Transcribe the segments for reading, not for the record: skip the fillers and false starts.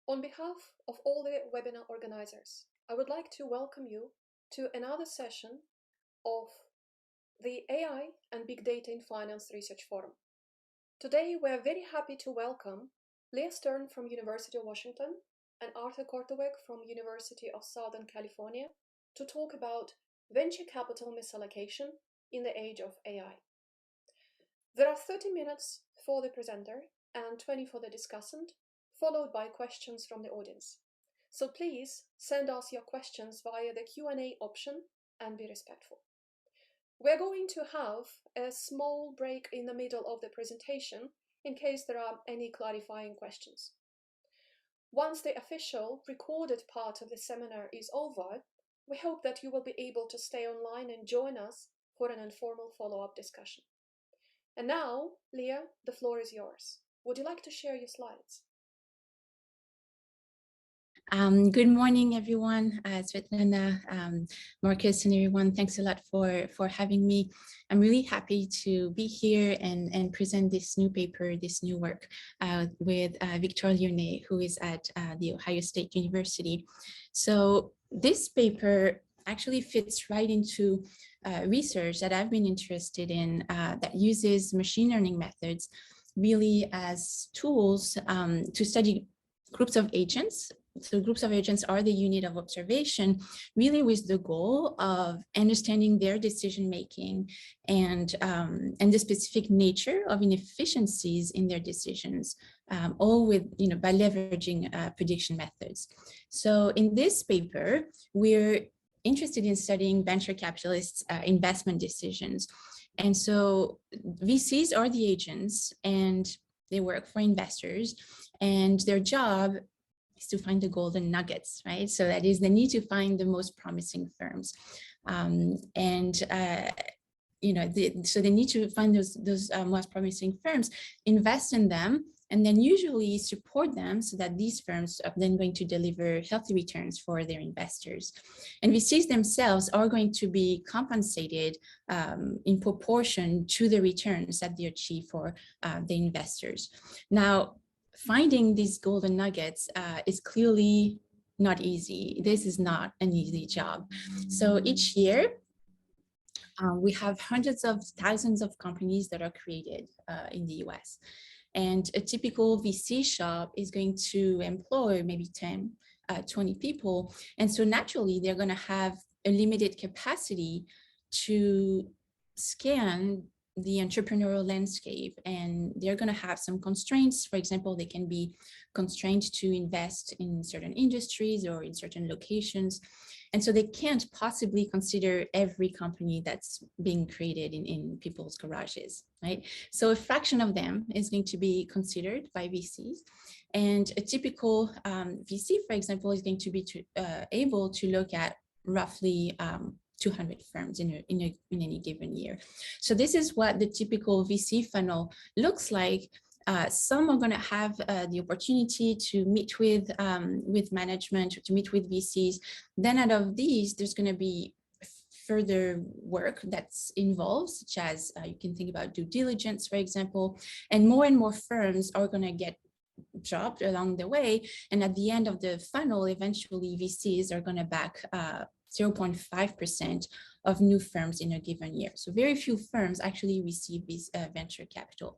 On behalf of all the webinar organizers, I would like to welcome you to another session of the AI and Big Data in Finance Research Forum. Today, we are very happy to welcome Leah Stern from University of Washington and Arthur Korteweg from University of Southern California to talk about venture capital misallocation in the age of AI. There are 30 minutes for the presenter and 20 for the discussant, followed by questions from the audience. So please send us your questions via the Q&A option and be respectful. We're going to have a small break in the middle of the presentation in case there are any clarifying questions. Once the official recorded part of the seminar is over, we hope that you will be able to stay online and join us for an informal follow-up discussion. And now, Leah, the floor is yours. Would you like to share your slides? Good morning, everyone. Svetlana, Markus, and everyone. Thanks a lot for having me. I'm really happy to be here and present this new paper, this new work with Victor Lyonnais, who is at the Ohio State University. So this paper actually fits right into research that I've been interested in that uses machine learning methods really as tools to study groups of agents. So groups of agents are the unit of observation, really with the goal of understanding their decision-making and the specific nature of inefficiencies in their decisions, all with, by leveraging prediction methods. So in this paper, we're interested in studying venture capitalists' investment decisions. And so VCs are the agents and they work for investors, and their job is to find the golden nuggets, right? So that is, they need to find the most promising firms. So they need to find those most promising firms, invest in them, and then usually support them so that these firms are then going to deliver healthy returns for their investors. And VCs themselves are going to be compensated in proportion to the returns that they achieve for the investors. Now, finding these golden nuggets is clearly not easy. This is not an easy job. So each year, we have hundreds of thousands of companies that are created in the US. And a typical VC shop is going to employ maybe 10, 20 people. And so naturally, they're going to have a limited capacity to scan the entrepreneurial landscape, and they're going to have some constraints. For example, they can be constrained to invest in certain industries or in certain locations. And so they can't possibly consider every company that's being created in people's garages, right? So a fraction of them is going to be considered by VCs. And a typical VC, for example, is going to be able to look at roughly 200 firms in any given year. So this is what the typical VC funnel looks like. Some are going to have the opportunity to meet with management, to meet with VCs. Then out of these, there's going to be further work that's involved, such as you can think about due diligence, for example, and more firms are going to get dropped along the way. And at the end of the funnel, eventually VCs are going to back 0.5% of new firms in a given year. So very few firms actually receive this venture capital.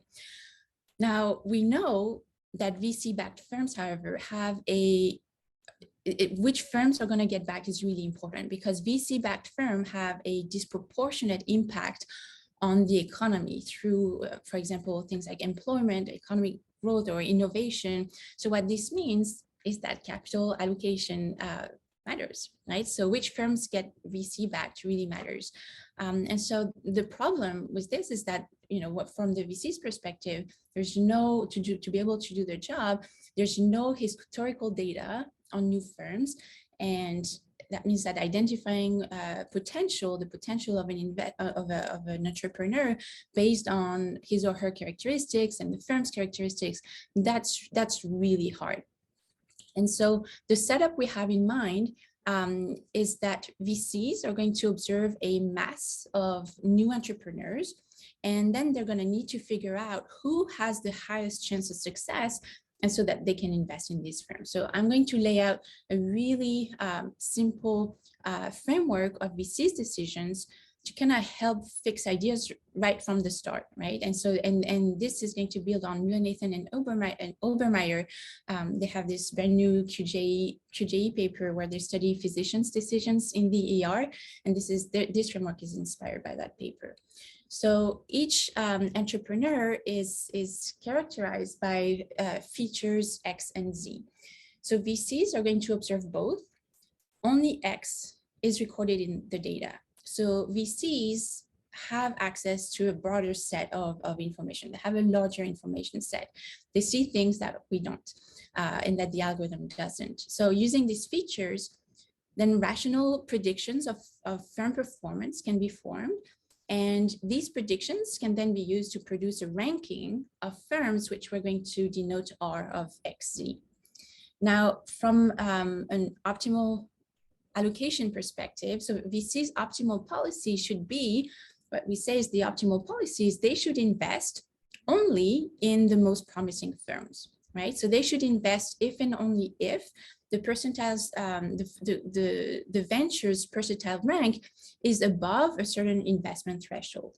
Now, we know that VC-backed firms, however, have which firms are going to get back is really important, because VC-backed firms have a disproportionate impact on the economy through, for example, things like employment, economic growth, or innovation. So what this means is that capital allocation matters, right? So which firms get VC backed really matters. And so the problem with this is that, from the VC's perspective, there's to be able to do their job, there's no historical data on new firms. And that means that identifying the potential of an entrepreneur based on his or her characteristics and the firm's characteristics, that's really hard. And so the setup we have in mind is that VCs are going to observe a mass of new entrepreneurs, and then they're going to need to figure out who has the highest chance of success and so that they can invest in these firms. So I'm going to lay out a really simple framework of VC's decisions to kind of help fix ideas right from the start, right? And so, and this is going to build on Mueller-Nathan and Obermeyer. They have this brand new QJE paper where they study physicians' decisions in the ER, and this framework is inspired by that paper. So each entrepreneur is characterized by features X and Z. So VCs are going to observe both. Only X is recorded in the data. So VCs have access to a broader set of information. They have a larger information set. They see things that we don't, and that the algorithm doesn't. So using these features, then rational predictions of firm performance can be formed. And these predictions can then be used to produce a ranking of firms, which we're going to denote R of XZ. Now, from an optimal allocation perspective, so VC's optimal policy should be, what we say is the optimal policy is they should invest only in the most promising firms, right? So they should invest if and only if the percentiles, the venture's percentile rank is above a certain investment threshold.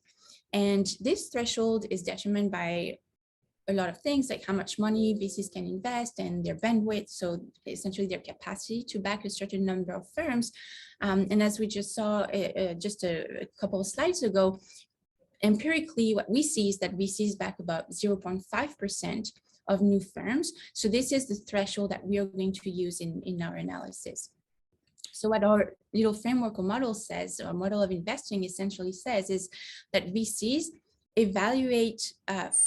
And this threshold is determined by a lot of things, like how much money VCs can invest and their bandwidth, so essentially their capacity to back a certain number of firms. And as we just saw just a couple of slides ago, empirically, what we see is that VCs back about 0.5% of new firms. So this is the threshold that we are going to use in our analysis. So what our little framework or model says, or model of investing essentially says, is that VCs evaluate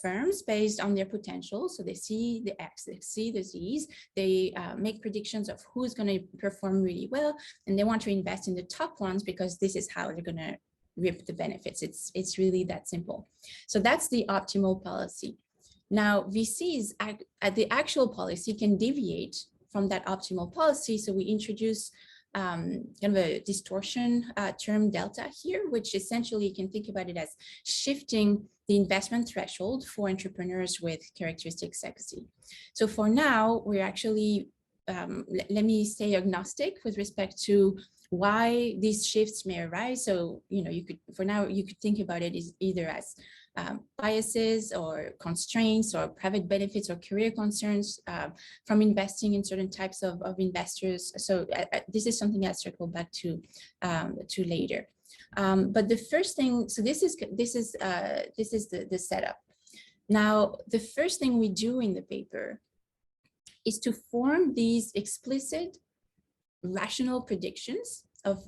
firms based on their potential. So they see the X, they see the Z's, they make predictions of who's going to perform really well, and they want to invest in the top ones because this is how they're going to reap the benefits. It's really that simple. So that's the optimal policy. Now, VCs at the actual policy can deviate from that optimal policy. So we introduce kind of a distortion term delta here, which essentially you can think about it as shifting the investment threshold for entrepreneurs with characteristics XZ. So for now, we're actually, let me say, agnostic with respect to why these shifts may arise. So, you could, for now, you could think about it as either as biases or constraints or private benefits or career concerns from investing in certain types of investors. So this is something I'll circle back to later. But the first thing, so this is the setup. Now, the first thing we do in the paper is to form these explicit rational predictions of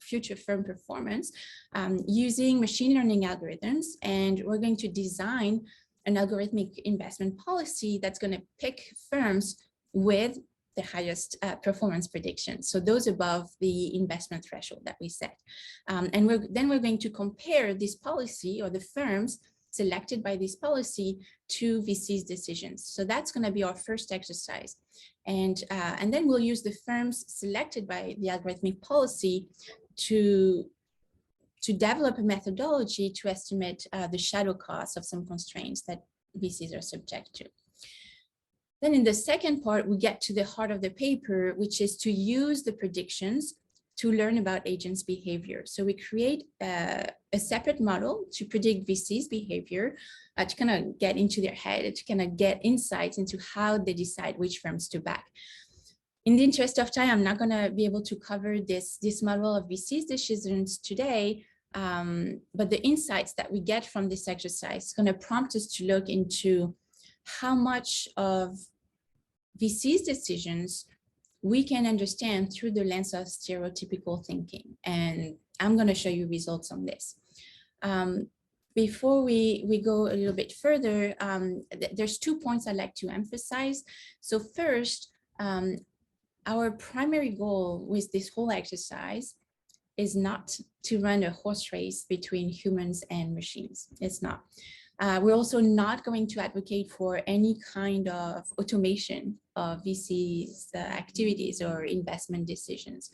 future firm performance using machine learning algorithms. And we're going to design an algorithmic investment policy that's going to pick firms with the highest performance predictions. So those above the investment threshold that we set. And then we're going to compare this policy or the firms selected by this policy to VC's decisions. So that's going to be our first exercise. And then we'll use the firms selected by the algorithmic policy to develop a methodology to estimate the shadow costs of some constraints that VCs are subject to. Then in the second part, we get to the heart of the paper, which is to use the predictions to learn about agents' behavior. So we create a separate model to predict VC's behavior, to kind of get into their head, to kind of get insights into how they decide which firms to back. In the interest of time, I'm not going to be able to cover this model of VC's decisions today, but the insights that we get from this exercise is going to prompt us to look into how much of VC's decisions we can understand through the lens of stereotypical thinking. And I'm going to show you results on this. Before we go a little bit further, there's 2 points I'd like to emphasize. So first, our primary goal with this whole exercise is not to run a horse race between humans and machines. It's not. We're also not going to advocate for any kind of automation of VC's activities or investment decisions.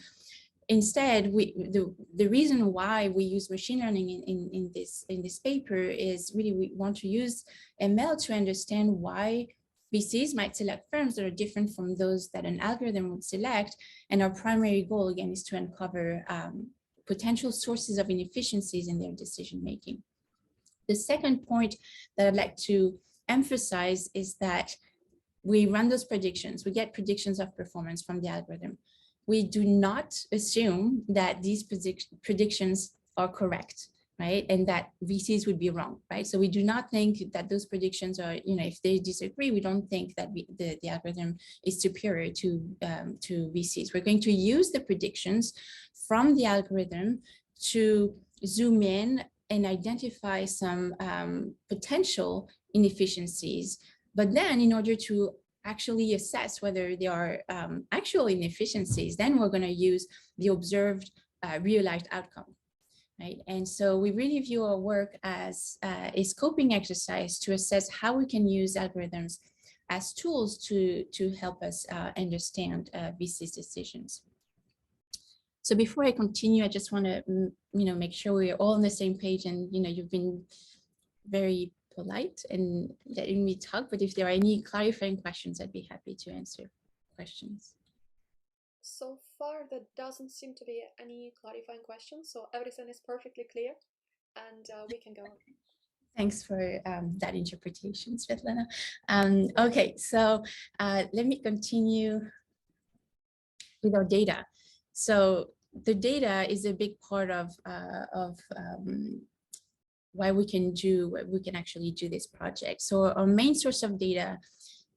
Instead, the reason why we use machine learning in this paper is really we want to use ML to understand why VCs might select firms that are different from those that an algorithm would select. And our primary goal, again, is to uncover potential sources of inefficiencies in their decision-making. The second point that I'd like to emphasize is that we run those predictions. We get predictions of performance from the algorithm. We do not assume that these predictions are correct, right? And that VCs would be wrong, right? So we do not think that those predictions are, if they disagree, we don't think that the algorithm is superior to VCs. We're going to use the predictions from the algorithm to zoom in and identify some potential inefficiencies. But then in order to actually assess whether there are actual inefficiencies, then we're going to use the observed realized outcome. Right? And so we really view our work as a scoping exercise to assess how we can use algorithms as tools to help us understand VC's decisions. So before I continue, I just want to make sure we're all on the same page, and you've been very polite and letting me talk, but if there are any clarifying questions, I'd be happy to answer questions. So far, there doesn't seem to be any clarifying questions, so everything is perfectly clear, and we can go on. Thanks for that interpretation, Svetlana. Okay, so let me continue with our data. So the data is a big part of why we can actually do this project. So our main source of data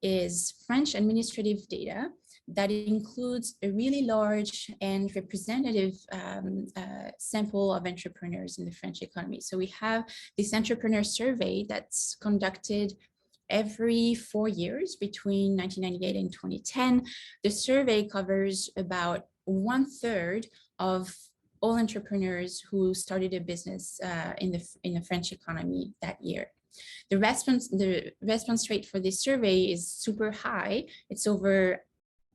is French administrative data that includes a really large and representative sample of entrepreneurs in the French economy. So we have this entrepreneur survey that's conducted every 4 years between 1998 and 2010. The survey covers about 1/3 of all entrepreneurs who started a business in the French economy that year. The response rate for this survey is super high. It's over,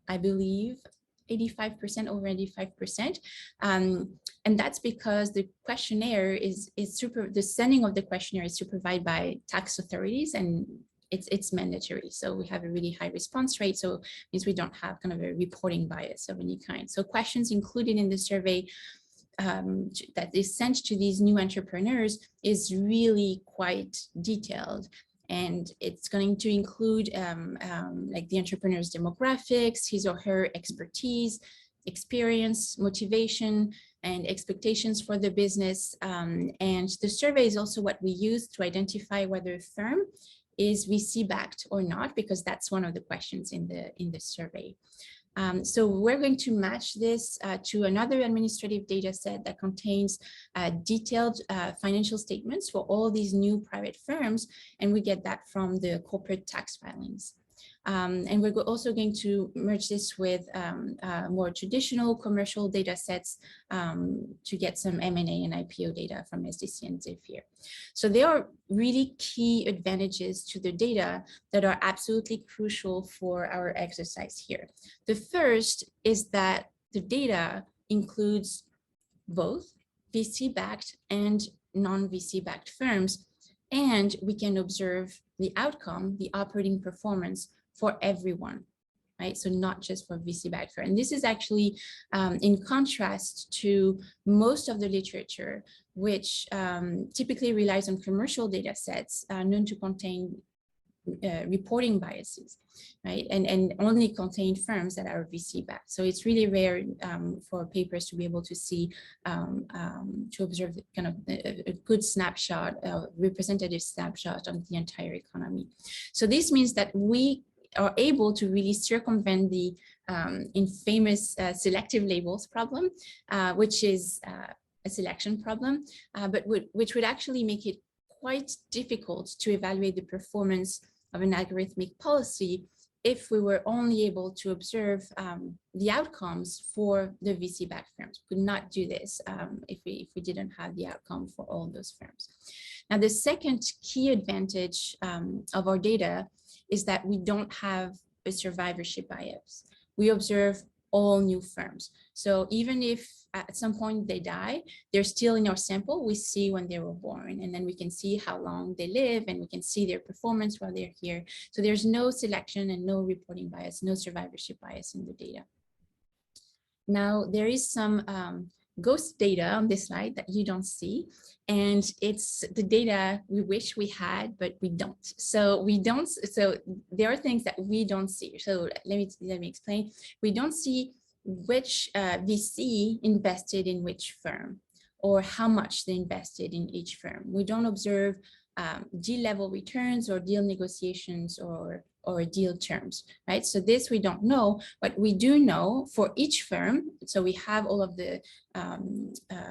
I believe, 85%, over 85%. And that's because the questionnaire the sending of the questionnaire is supervised by tax authorities, and it's mandatory. So we have a really high response rate. So it means we don't have kind of a reporting bias of any kind. So questions included in the survey that is sent to these new entrepreneurs is really quite detailed. And it's going to include like the entrepreneur's demographics, his or her expertise, experience, motivation, and expectations for the business. And the survey is also what we use to identify whether a firm is VC-backed or not, because that's one of the questions in the survey. So we're going to match this to another administrative data set that contains detailed financial statements for all these new private firms, and we get that from the corporate tax filings. And we're also going to merge this with more traditional commercial data sets to get some M&A and IPO data from SDC and Zephyr. So there are really key advantages to the data that are absolutely crucial for our exercise here. The first is that the data includes both VC-backed and non-VC-backed firms, and we can observe the outcome, the operating performance for everyone, right? So not just for VC-backed firm. And this is actually in contrast to most of the literature, which typically relies on commercial data sets known to contain reporting biases, right? And only contain firms that are VC-backed. So it's really rare for papers to be able to see, to observe kind of a good snapshot, a representative snapshot of the entire economy. So this means that we are able to really circumvent the infamous selective labels problem, which is a selection problem, but which would actually make it quite difficult to evaluate the performance of an algorithmic policy if we were only able to observe the outcomes for the VC-backed firms. We could not do this if we didn't have the outcome for all those firms. Now, the second key advantage of our data is that we don't have a survivorship bias. We observe all new firms. So even if at some point they die, they're still in our sample. We see when they were born, and then we can see how long they live, and we can see their performance while they're here. So there's no selection and no reporting bias, no survivorship bias in the data. Now, there is some ghost data on this slide that you don't see, and it's the data we wish we had, but we don't. So there are things that we don't see. So let me explain. We don't see which VC invested in which firm, or how much they invested in each firm. We don't observe deal level returns or deal negotiations or deal terms, right? So this we don't know, but we do know for each firm. So we have all of the,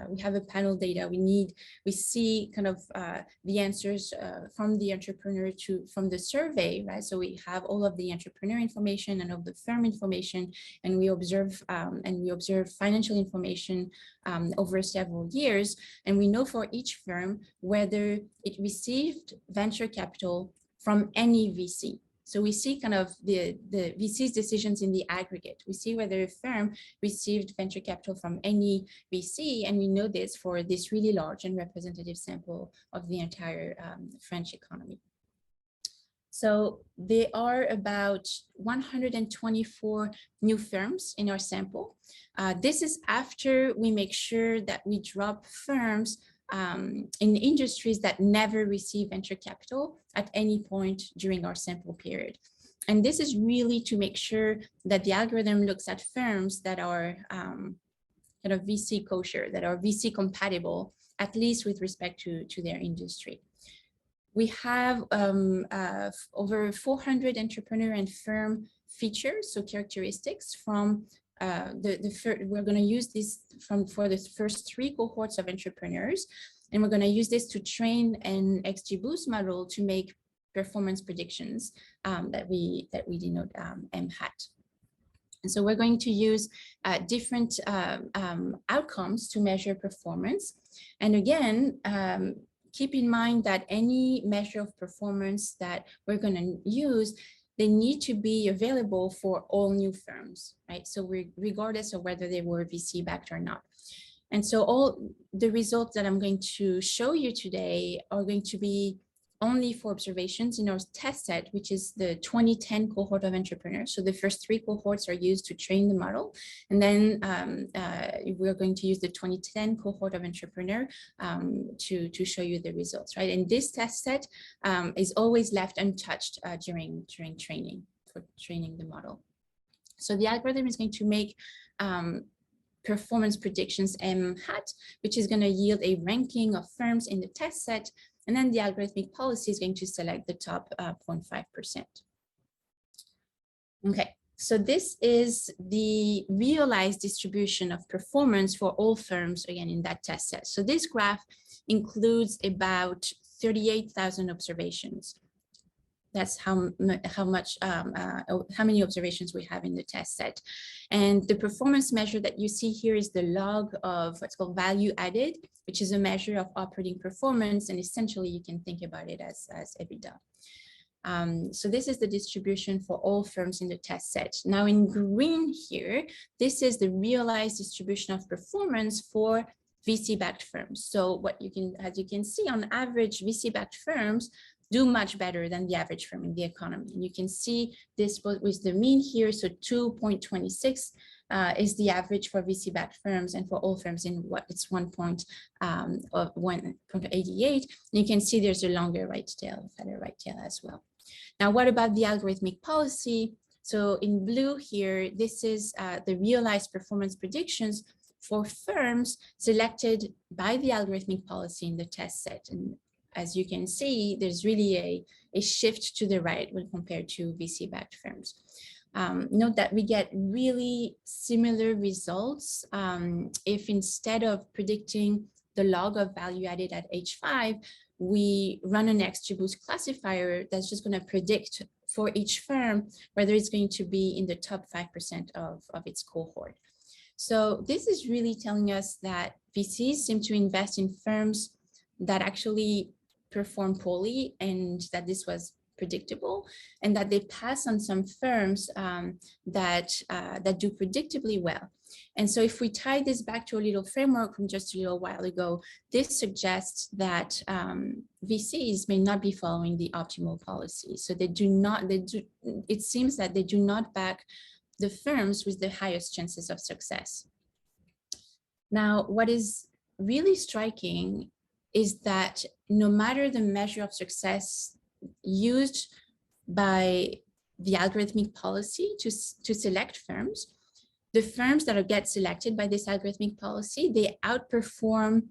we have a panel data. We see kind of the answers from the entrepreneur from the survey, right? So we have all of the entrepreneur information and of the firm information, and we observe financial information over several years. And we know for each firm whether it received venture capital from any VC. So we see kind of the VC's decisions in the aggregate. We see whether a firm received venture capital from any VC, and we know this for this really large and representative sample of the entire French economy. So there are about 124 new firms in our sample. This is after we make sure that we drop firms in industries that never receive venture capital at any point during our sample period. And this is really to make sure that the algorithm looks at firms that are kind of VC kosher, that are VC compatible, at least with respect to their industry. We have over 400 entrepreneur and firm features, so characteristics from we're going to use this for the first 3 cohorts of entrepreneurs, and we're going to use this to train an XGBoost model to make performance predictions that we denote MHAT. And so we're going to use different outcomes to measure performance. And again, keep in mind that any measure of performance that we're going to use, they need to be available for all new firms, right? So regardless of whether they were VC backed or not. And so all the results that I'm going to show you today are going to be only for observations in our test set, which is the 2010 cohort of entrepreneurs. So the first 3 cohorts are used to train the model. And then we're going to use the 2010 cohort of entrepreneur to show you the results, right? And this test set is always left untouched during training, for training the model. So the algorithm is going to make performance predictions MHAT, which is going to yield a ranking of firms in the test set. And then the algorithmic policy is going to select the top 0.5%. Okay, so this is the realized distribution of performance for all firms, again, in that test set. So this graph includes about 38,000 observations. That's how many observations we have in the test set. And the performance measure that you see here is the log of what's called value added, which is a measure of operating performance. And essentially, you can think about it as EBITDA. So this is the distribution for all firms in the test set. Now in green here, this is the realized distribution of performance for VC-backed firms. So what you can, as you can see, on average, VC-backed firms do much better than the average firm in the economy. And you can see this was the mean here. So 2.26 is the average for VC-backed firms, and for all firms in what it's 1.88. You can see there's a longer right tail, fatter right tail as well. Now, what about the algorithmic policy? So in blue here, this is the realized performance predictions for firms selected by the algorithmic policy in the test set. And as you can see, there's really a shift to the right when compared to VC-backed firms. Note that we get really similar results if instead of predicting the log of value added at H5, we run an XGBoost classifier that's just going to predict for each firm whether it's going to be in the top 5% of its cohort. So this is really telling us that VCs seem to invest in firms that actually perform poorly, and that this was predictable, and that they pass on some firms that do predictably well. And so if we tie this back to a little framework from just a little while ago, this suggests that VCs may not be following the optimal policy. So it seems that they do not back the firms with the highest chances of success. Now, what is really striking is that no matter the measure of success used by the algorithmic policy to select firms, the firms that get selected by this algorithmic policy, they outperform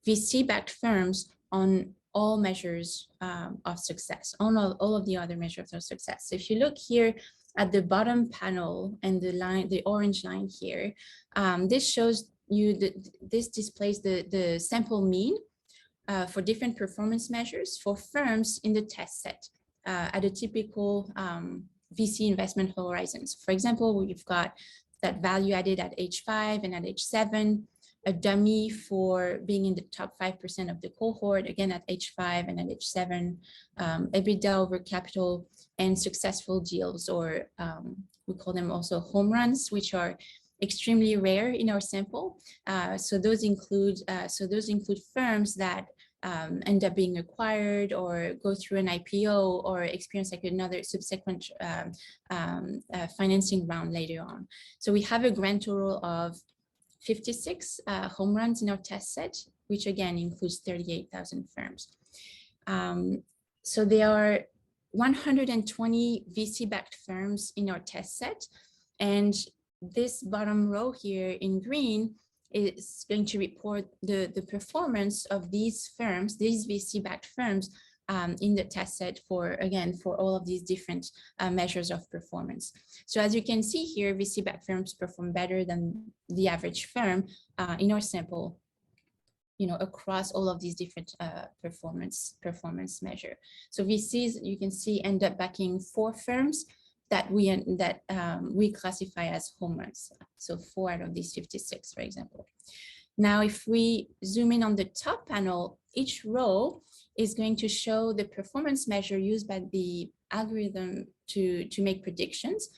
VC-backed firms on all measures of success, on all of the other measures of success. So if you look here at the bottom panel and the orange line here, this shows you this displays the sample mean for different performance measures for firms in the test set at a typical VC investment horizons. For example, we've got that value added at age 5 and at age 7, a dummy for being in the top 5% of the cohort, again at age 5 and at age 7, EBITDA over capital, and successful deals, or we call them also home runs, which are extremely rare in our sample. So those include firms that end up being acquired or go through an IPO or experience like another subsequent financing round later on. So we have a grand total of 56 home runs in our test set, which again includes 38,000 firms. So there are 120 VC-backed firms in our test set, and this bottom row here in green is going to report the performance of these firms, these VC-backed firms in the test set for all of these different measures of performance. So as you can see here, VC-backed firms perform better than the average firm in our sample, across all of these different performance measure. So VCs, you can see, end up backing 4 firms that we classify as home runs. So 4 out of these 56, for example. Now, if we zoom in on the top panel, each row is going to show the performance measure used by the algorithm to make predictions.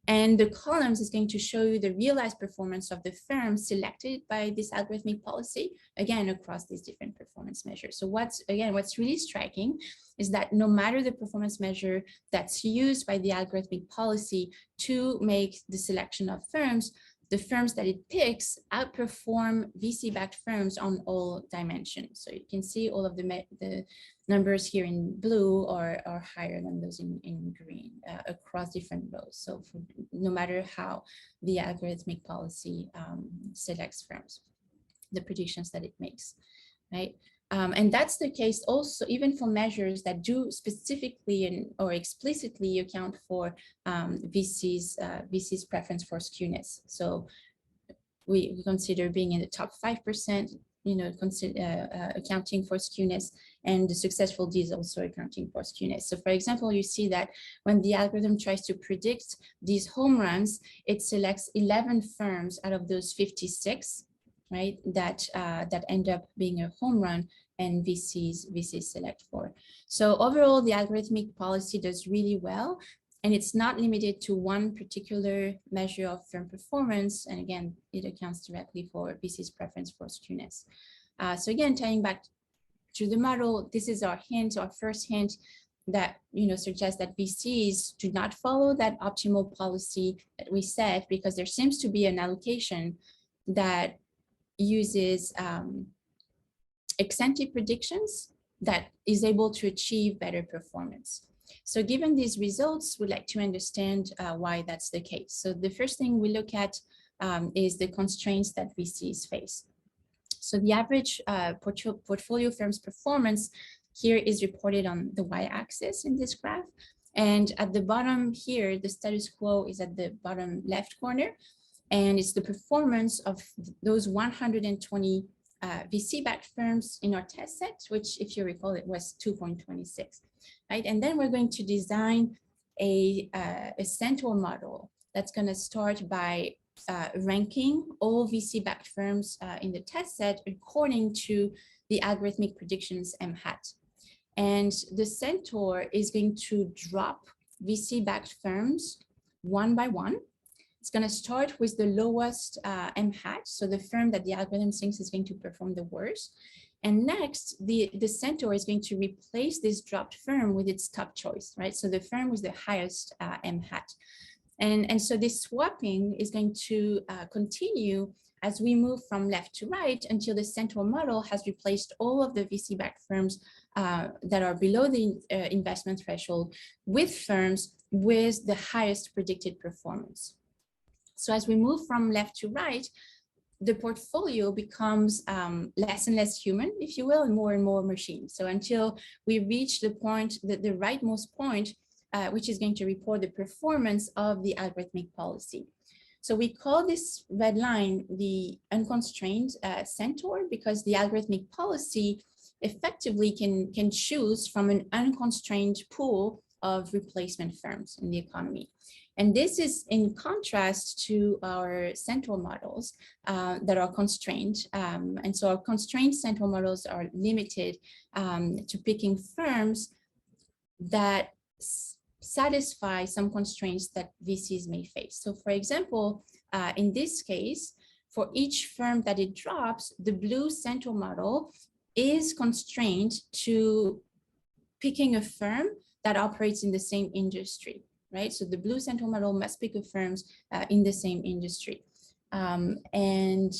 And the columns is going to show you the realized performance of the firms selected by this algorithmic policy, again, across these different performance measures. So what's really striking is that no matter the performance measure that's used by the algorithmic policy to make the selection of firms, the firms that it picks outperform VC-backed firms on all dimensions. So you can see all of the numbers here in blue are higher than those in green across different rows. So no matter how the algorithmic policy selects firms, the predictions that it makes, right? And that's the case also even for measures that do specifically or explicitly account for VC's preference for skewness. So we consider being in the top 5%, accounting for skewness, and the successful deals also accounting for skewness. So for example, you see that when the algorithm tries to predict these home runs, it selects 11 firms out of those 56, right, that end up being a home run, and VCs select 4. So overall, the algorithmic policy does really well, and it's not limited to one particular measure of firm performance. And again, it accounts directly for VC's preference for skewness. So again, tying back to the model, this is our first hint that suggests that VCs do not follow that optimal policy that we set, because there seems to be an allocation that uses ex-ante predictions that is able to achieve better performance. So given these results, we'd like to understand why that's the case. So the first thing we look at is the constraints that VCs face. So the average portfolio firm's performance here is reported on the y-axis in this graph. And at the bottom here, the status quo is at the bottom left corner. And it's the performance of those 120 VC-backed firms in our test set, which, if you recall, it was 2.26, right? And then we're going to design a centaur model that's going to start by ranking all VC-backed firms in the test set according to the algorithmic predictions M hat. And the centaur is going to drop VC-backed firms one by one. It's going to start with the lowest M hat, so the firm that the algorithm thinks is going to perform the worst. And next, the centaur is going to replace this dropped firm with its top choice, right? So the firm with the highest M hat. And so this swapping is going to continue as we move from left to right until the centaur model has replaced all of the VC-backed firms that are below the investment threshold with firms with the highest predicted performance. So as we move from left to right, the portfolio becomes less and less human, if you will, and more machine. So until we reach the point, the rightmost point, which is going to report the performance of the algorithmic policy. So we call this red line the unconstrained centaur, because the algorithmic policy effectively can choose from an unconstrained pool of replacement firms in the economy. And this is in contrast to our centaur models that are constrained. And so our constrained centaur models are limited to picking firms that satisfy some constraints that VCs may face. So for example, in this case, for each firm that it drops, the blue centaur model is constrained to picking a firm that operates in the same industry, right? So the blue centaur model must pick firms in the same industry. And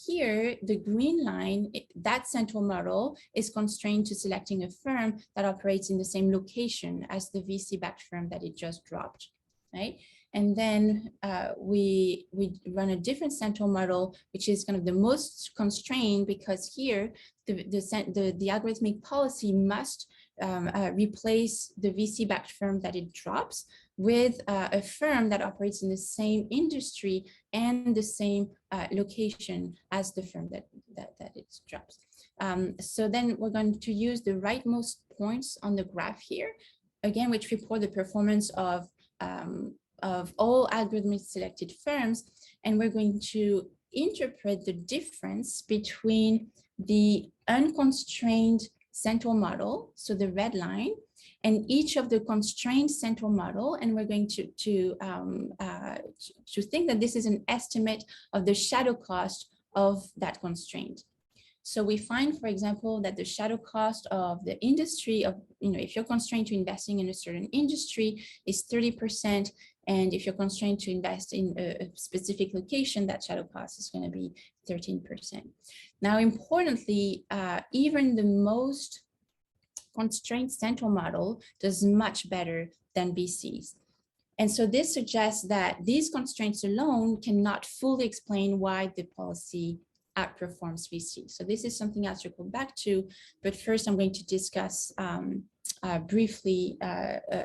here, the green line, that centaur model is constrained to selecting a firm that operates in the same location as the VC-backed firm that it just dropped, right? And then we run a different centaur model, which is kind of the most constrained, because here the algorithmic policy must replace the VC-backed firm that it drops with a firm that operates in the same industry and the same location as the firm that it drops. So then we're going to use the rightmost points on the graph here, again, which report the performance of all algorithmically selected firms, and we're going to interpret the difference between the unconstrained centaur model, so the red line, and each of the constrained centaur model, and we're going to think that this is an estimate of the shadow cost of that constraint. So we find, for example, that the shadow cost of the industry of, if you're constrained to investing in a certain industry is 30%, and if you're constrained to invest in a specific location, that shadow cost is going to be 13%. Now, importantly, even the most constrained centaur model does much better than BC's. And so this suggests that these constraints alone cannot fully explain why the policy outperforms VC. So this is something else to go back to, but first I'm going to discuss briefly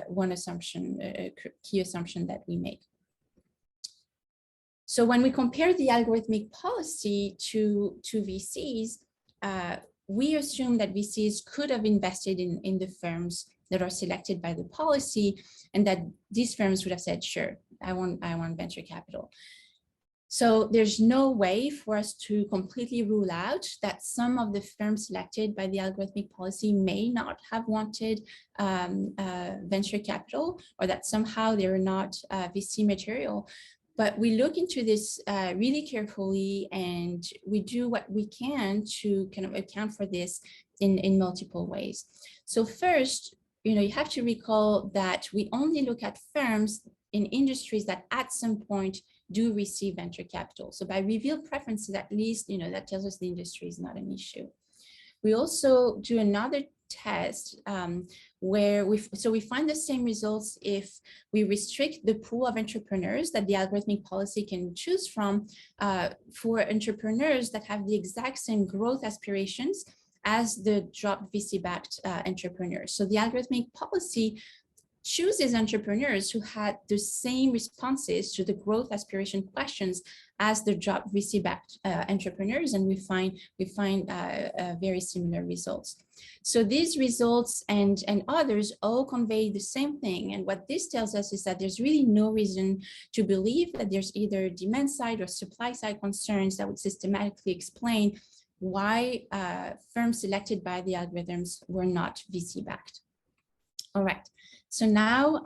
one assumption, a key assumption that we make. So when we compare the algorithmic policy to VCs, we assume that VCs could have invested in the firms that are selected by the policy, and that these firms would have said, sure, I want venture capital. So there's no way for us to completely rule out that some of the firms selected by the algorithmic policy may not have wanted venture capital, or that somehow they're not VC material. But we look into this really carefully, and we do what we can to kind of account for this in multiple ways. So first, you have to recall that we only look at firms in industries that at some point do receive venture capital. So by revealed preferences, at least, that tells us the industry is not an issue. We also do another test where we find the same results if we restrict the pool of entrepreneurs that the algorithmic policy can choose from for entrepreneurs that have the exact same growth aspirations as the dropped VC-backed entrepreneurs. So the algorithmic policy chooses entrepreneurs who had the same responses to the growth aspiration questions as the dropped VC-backed entrepreneurs, and we find very similar results. So these results and others all convey the same thing, and what this tells us is that there's really no reason to believe that there's either demand side or supply side concerns that would systematically explain why firms selected by the algorithms were not VC-backed. All right, so now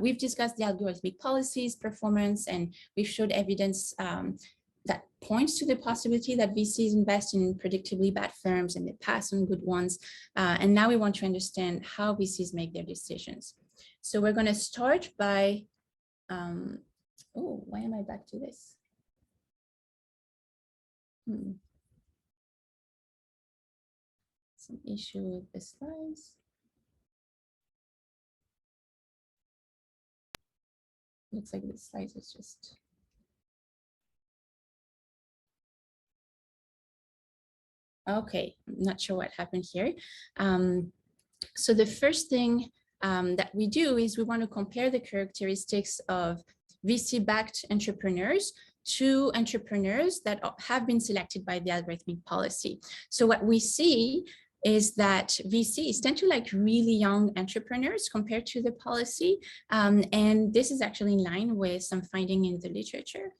we've discussed the algorithmic policies, performance, and we've showed evidence that points to the possibility that VCs invest in predictably bad firms and they pass on good ones. And now we want to understand how VCs make their decisions. So we're going to start by, oh, why am I back to this? Some issue with the slides. Looks like the slides is just. Okay, I'm not sure what happened here. So the first thing that we do is we want to compare the characteristics of VC-backed entrepreneurs to entrepreneurs that have been selected by the algorithmic policy. So what we see is that VCs tend to like really young entrepreneurs compared to the policy. And this is actually in line with some finding in the literature.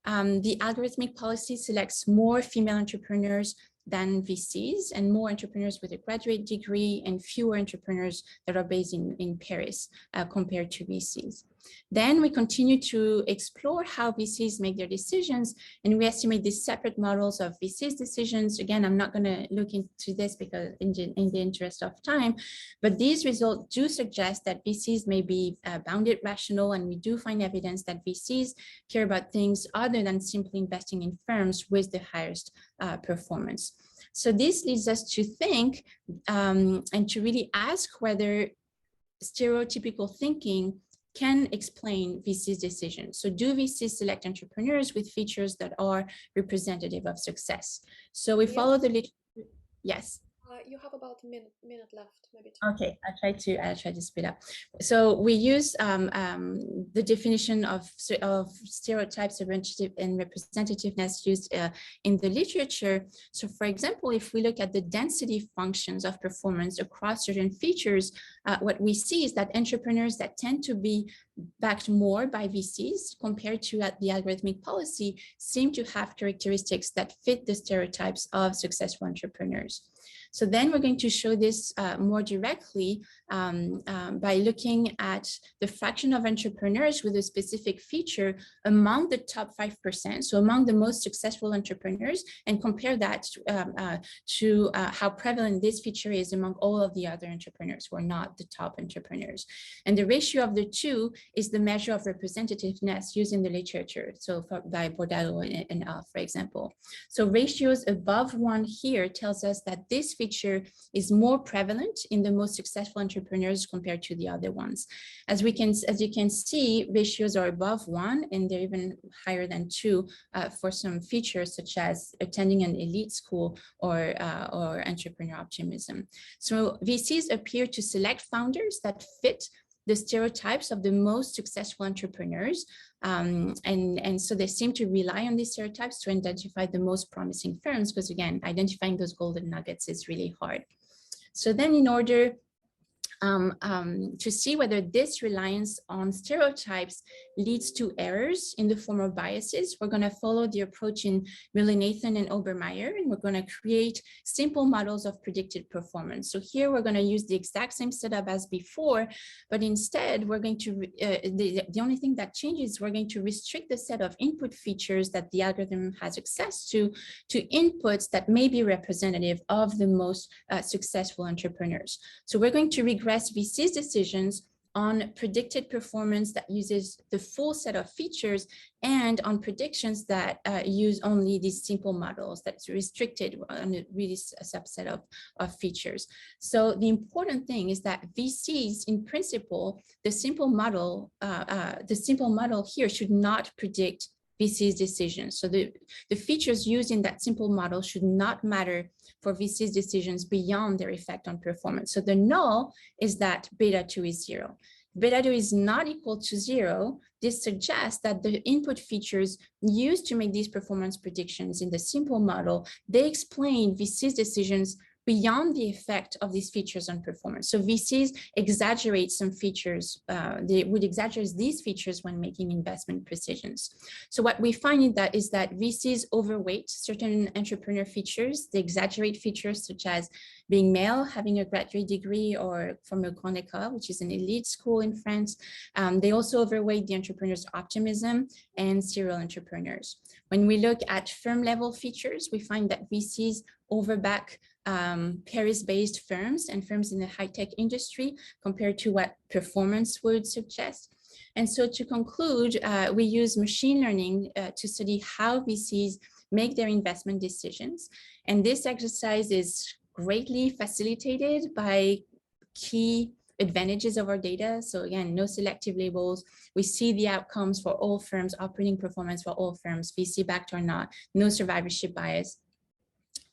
The algorithmic policy selects more female entrepreneurs than VCs and more entrepreneurs with a graduate degree and fewer entrepreneurs that are based in Paris compared to VCs. Then we continue to explore how VCs make their decisions, and we estimate these separate models of VCs decisions. Again, I'm not going to look into this because in the interest of time, but these results do suggest that VCs may be bounded rational, and we do find evidence that VCs care about things other than simply investing in firms with the highest performance. So this leads us to think and to really ask whether stereotypical thinking can explain VC's decisions. So do VCs select entrepreneurs with features that are representative of success? So we follow the literature. Yes. You have about a minute left, maybe. Okay, I'll try to speed up. So we use the definition of stereotypes and representativeness used in the literature. So for example, if we look at the density functions of performance across certain features, what we see is that entrepreneurs that tend to be backed more by VCs compared to the algorithmic policy seem to have characteristics that fit the stereotypes of successful entrepreneurs. So then we're going to show this more directly by looking at the fraction of entrepreneurs with a specific feature among the top 5%, so among the most successful entrepreneurs, and compare that to how prevalent this feature is among all of the other entrepreneurs who are not the top entrepreneurs. And the ratio of the two is the measure of representativeness used in the literature, so by Bordello and Al, for example. So ratios above 1 here tells us that this feature is more prevalent in the most successful entrepreneurs compared to the other ones. As you can see, ratios are above 1 and they're even higher than 2 for some features such as attending an elite school or entrepreneur optimism. So VCs appear to select founders that fit the stereotypes of the most successful entrepreneurs. And so they seem to rely on these stereotypes to identify the most promising firms, because again, identifying those golden nuggets is really hard. So then in order to see whether this reliance on stereotypes leads to errors in the form of biases, we're going to follow the approach in Nathan and Obermeyer, and we're going to create simple models of predicted performance. So here we're going to use the exact same setup as before, but instead we're going to, the only thing that changes, we're going to restrict the set of input features that the algorithm has access to inputs that may be representative of the most successful entrepreneurs. So we're going to regress VC's decisions on predicted performance that uses the full set of features and on predictions that use only these simple models that's restricted on a really subset of features. So the important thing is that VCs, in principle, the simple model here should not predict VC's decisions. So the features used in that simple model should not matter for VC's decisions beyond their effect on performance. So the null is that beta 2 is 0. Beta 2 is not equal to 0. This suggests that the input features used to make these performance predictions in the simple model, they explain VC's decisions beyond the effect of these features on performance. So VCs exaggerate some features, they would exaggerate these features when making investment decisions. So what we find is that VCs overweight certain entrepreneur features. They exaggerate features such as being male, having a graduate degree, or from a Grande École, which is an elite school in France. They also overweight the entrepreneur's optimism and serial entrepreneurs. When we look at firm level features, we find that VCs overback Paris-based firms and firms in the high-tech industry compared to what performance would suggest. And so to conclude, we use machine learning to study how VCs make their investment decisions. And this exercise is greatly facilitated by key advantages of our data. So again, no selective labels. We see the outcomes for all firms, operating performance for all firms, VC backed or not, no survivorship bias.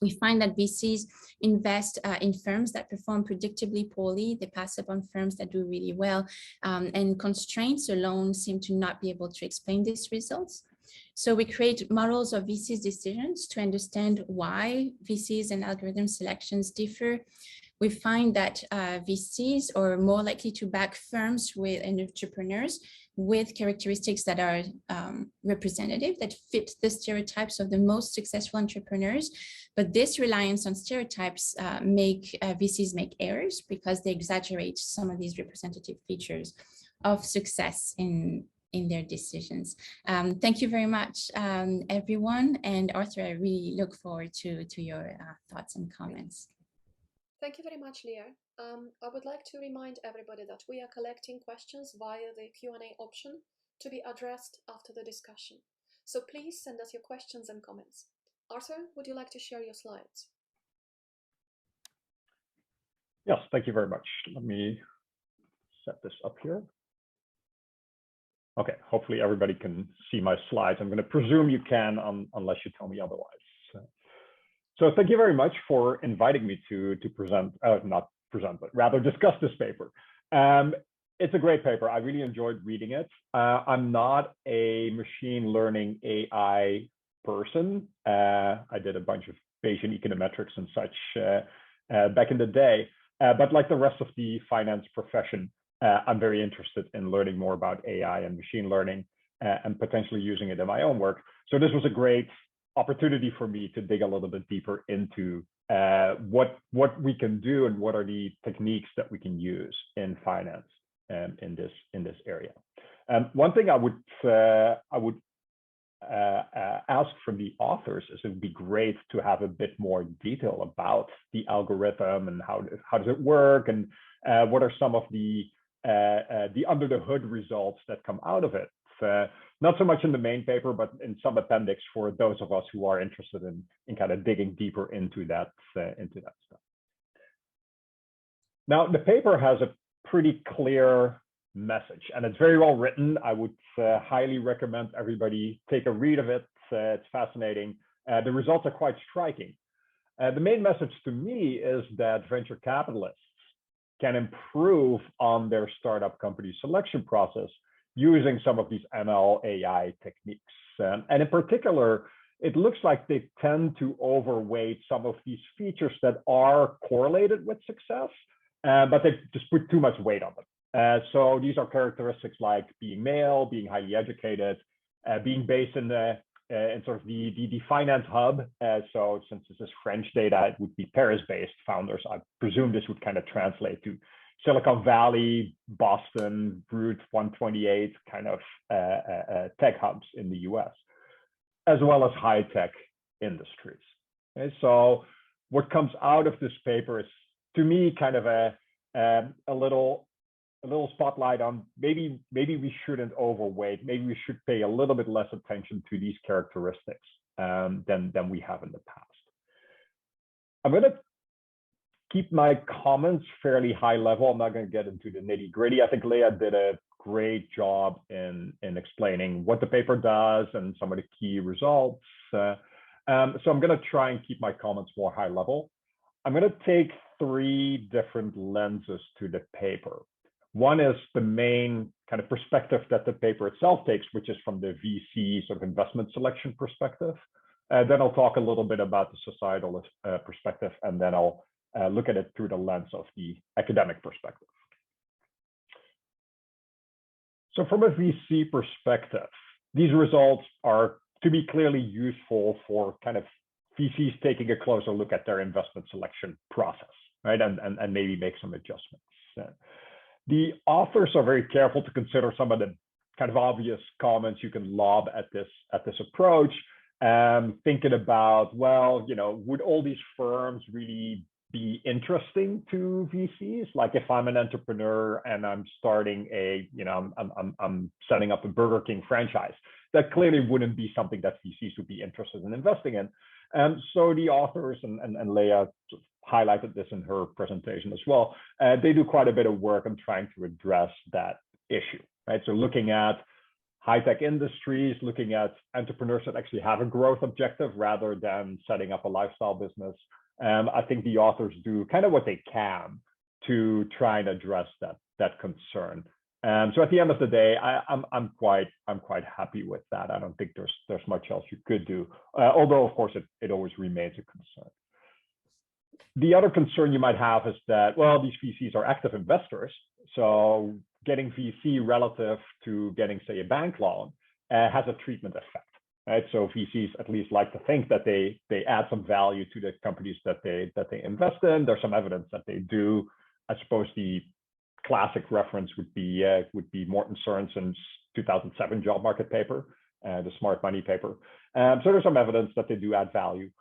We find that VCs invest in firms that perform predictably poorly. They pass up on firms that do really well, and constraints alone seem to not be able to explain these results. So we create models of VCs' decisions to understand why VCs and algorithm selections differ. We find that VCs are more likely to back firms with entrepreneurs with characteristics that are representative, that fit the stereotypes of the most successful entrepreneurs. But this reliance on stereotypes make VCs make errors because they exaggerate some of these representative features of success in their decisions. Thank you very much, everyone. And Arthur, I really look forward to your thoughts and comments. Thank you very much, Leah. I would like to remind everybody that we are collecting questions via the Q&A option to be addressed after the discussion. So please send us your questions and comments. Arthur, would you like to share your slides? Yes, thank you very much. Let me set this up here. Okay, hopefully everybody can see my slides. I'm going to presume you can, unless you tell me otherwise. So thank you very much for inviting me to present, not present, but rather discuss this paper. It's a great paper. I really enjoyed reading it. I'm not a machine learning AI person. I did a bunch of Bayesian econometrics and such back in the day. But like the rest of the finance profession, I'm very interested in learning more about AI and machine learning and potentially using it in my own work. So this was a great opportunity for me to dig a little bit deeper into what we can do and what are the techniques that we can use in finance in this area. One thing I would ask from the authors is it would be great to have a bit more detail about the algorithm and how does it work and what are some of the under the hood results that come out of it. Not so much in the main paper, but in some appendix for those of us who are interested in kind of digging deeper into that stuff. Now, the paper has a pretty clear message, and it's very well written. I would highly recommend everybody take a read of it. It's fascinating. The results are quite striking. The main message to me is that venture capitalists can improve on their startup company selection process using some of these ML AI techniques. And in particular, it looks like they tend to overweight some of these features that are correlated with success, but they just put too much weight on them. So these are characteristics like being male, being highly educated, being based in sort of the finance hub. So since this is French data, it would be Paris-based founders. I presume this would kind of translate to Silicon Valley, Boston, Route 128 kind of tech hubs in the US, as well as high-tech industries. Okay, so what comes out of this paper is, to me, kind of a little spotlight on maybe we shouldn't overweight. Maybe we should pay a little bit less attention to these characteristics than we have in the past. I'm going to keep my comments fairly high level. I'm not going to get into the nitty gritty. I think Leah did a great job in explaining what the paper does and some of the key results. So I'm going to try and keep my comments more high level. I'm going to take three different lenses to the paper. One is the main kind of perspective that the paper itself takes, which is from the VC sort of investment selection perspective. Then I'll talk a little bit about the societal perspective, and then I'll look at it through the lens of the academic perspective. So from a VC perspective, these results are to be clearly useful for kind of VCs taking a closer look at their investment selection process, right? And maybe make some adjustments. The authors are very careful to consider some of the kind of obvious comments you can lob at this approach, thinking about, well, would all these firms really be interesting to VCs? Like if I'm an entrepreneur and I'm starting I'm setting up a Burger King franchise, that clearly wouldn't be something that VCs would be interested in investing in. So the authors, and Leah highlighted this in her presentation as well, they do quite a bit of work on trying to address that issue, right? So looking at high-tech industries, looking at entrepreneurs that actually have a growth objective rather than setting up a lifestyle business. I think the authors do kind of what they can to try and address that concern. So at the end of the day, I'm quite happy with that. I don't think there's much else you could do, although of course it always remains a concern. The other concern you might have is that, well, these VCs are active investors, so getting VC relative to getting, say, a bank loan has a treatment effect. Right, so VCs at least like to think that they add some value to the companies that they invest in. There's some evidence that they do. I suppose the classic reference would be Morten Sorensen's 2007 job market paper, the smart money paper. So there's some evidence that they do add value.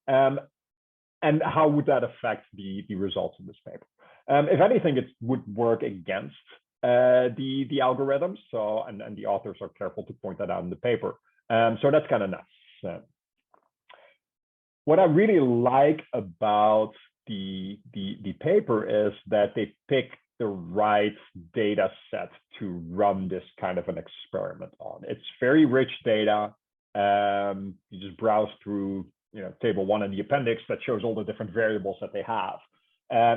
And how would that affect the results in this paper? If anything, it would work against the algorithms. So and the authors are careful to point that out in the paper. So that's kind of nice. What I really like about the paper is that they pick the right data set to run this kind of an experiment on. It's very rich data. You just browse through, table 1 in the appendix that shows all the different variables that they have.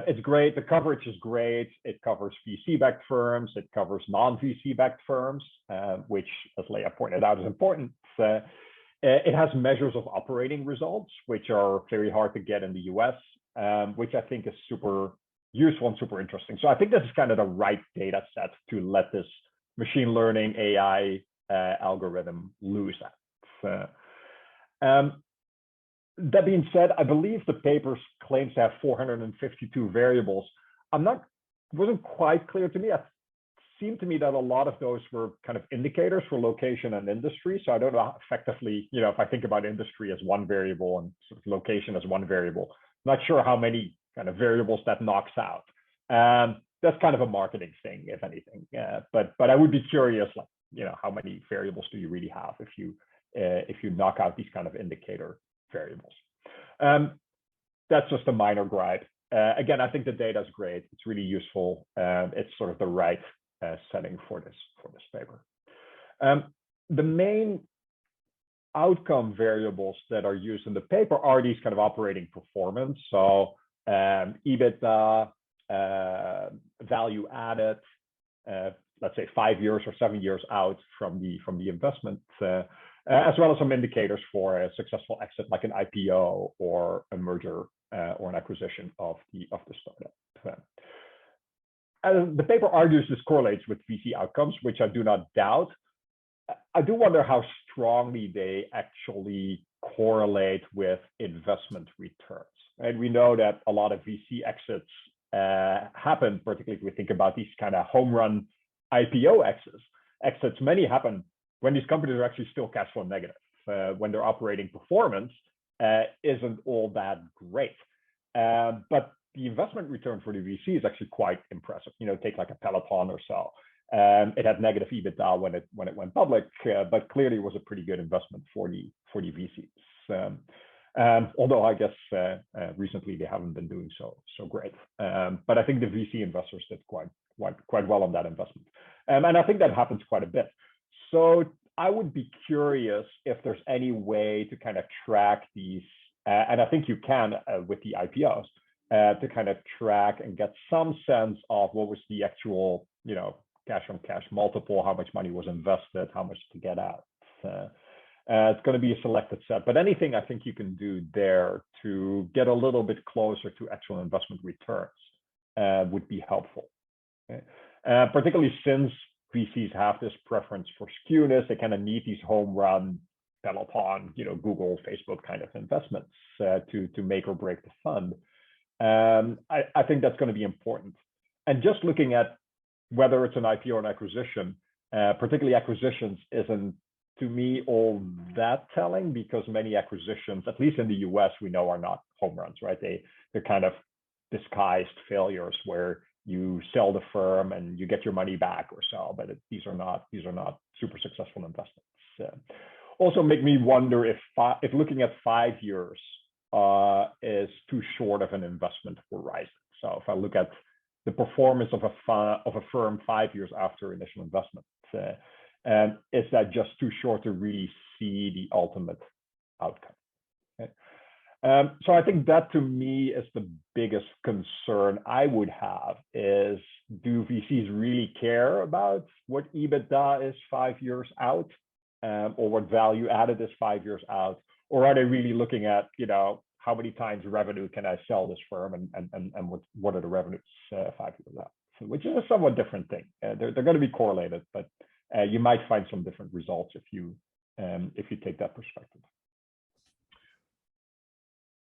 It's great. The coverage is great. It covers VC-backed firms. It covers non-VC-backed firms, which, as Leah pointed out, is important. It has measures of operating results, which are very hard to get in the US, which I think is super useful and super interesting. So I think this is kind of the right data set to let this machine learning AI algorithm loose at. That being said, I believe the paper claims to have 452 variables. Wasn't quite clear to me. It seemed to me that a lot of those were kind of indicators for location and industry. So I don't know effectively, if I think about industry as one variable and sort of location as one variable, not sure how many kind of variables that knocks out. That's kind of a marketing thing, if anything. But I would be curious, how many variables do you really have if you knock out these kind of indicator variables? That's just a minor gripe. Again, I think the data is great. It's really useful. It's sort of the right setting for this paper. The main outcome variables that are used in the paper are these kind of operating performance. So EBITDA, value added, let's say 5 years or 7 years out from the investment, as well as some indicators for a successful exit, like an IPO or a merger or an acquisition of the startup. The paper argues this correlates with VC outcomes, which I do not doubt. I do wonder how strongly they actually correlate with investment returns. And we know that a lot of VC exits happen, particularly if we think about these kind of home run IPO exits. Many happen when these companies are actually still cash flow negative, when their operating performance isn't all that great. But the investment return for the VC is actually quite impressive. Take like a Peloton or so. It had negative EBITDA when it went public, but clearly was a pretty good investment for the VCs. Although I guess recently they haven't been doing so great. But I think the VC investors did quite well on that investment. And I think that happens quite a bit. So I would be curious if there's any way to kind of track these, and I think you can with the IPOs, to kind of track and get some sense of what was the actual, cash on cash multiple, how much money was invested, how much to get out. It's going to be a selected set, but anything I think you can do there to get a little bit closer to actual investment returns would be helpful. Okay? Particularly since VCs have this preference for skewness, they kind of need these home run, Peloton, Google, Facebook kind of investments to make or break the fund. I think that's going to be important. And just looking at whether it's an IPO or an acquisition, particularly acquisitions, isn't to me all that telling, because many acquisitions, at least in the US, we know are not home runs, right? They're kind of disguised failures where you sell the firm and you get your money back or so, but these are not super successful investments. Also make me wonder if looking at 5 years is too short of an investment horizon. So if I look at the performance of a firm 5 years after initial investment, is that just too short to really see the ultimate outcome? Okay. So I think that to me is the biggest concern I would have is, do VCs really care about what EBITDA is 5 years out, or what value added is 5 years out? Or are they really looking at, how many times revenue can I sell this firm, and what are the revenues 5 years out? So, which is a somewhat different thing. They're going to be correlated, but you might find some different results if you take that perspective.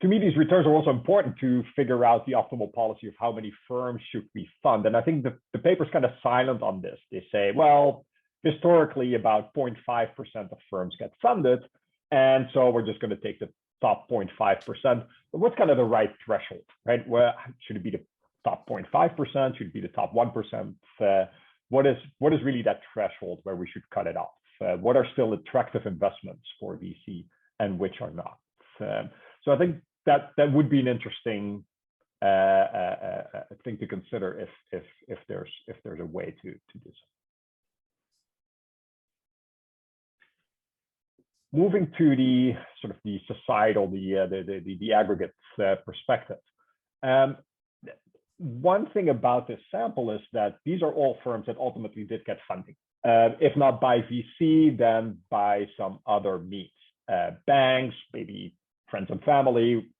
To me, these returns are also important to figure out the optimal policy of how many firms should we fund. And I think the paper's kind of silent on this. They say, well, historically, about 0.5% of firms get funded, and so we're just going to take the top 0.5%. But what's kind of the right threshold, right? Well, should it be the top 0.5%? Should it be the top 1%? What is really that threshold where we should cut it off? What are still attractive investments for VC and which are not? So I think that would be an interesting thing to consider if there's a way to do so. Moving to the sort of the societal, the aggregate perspective. One thing about this sample is that these are all firms that ultimately did get funding, if not by VC, then by some other means, banks, maybe friends and family,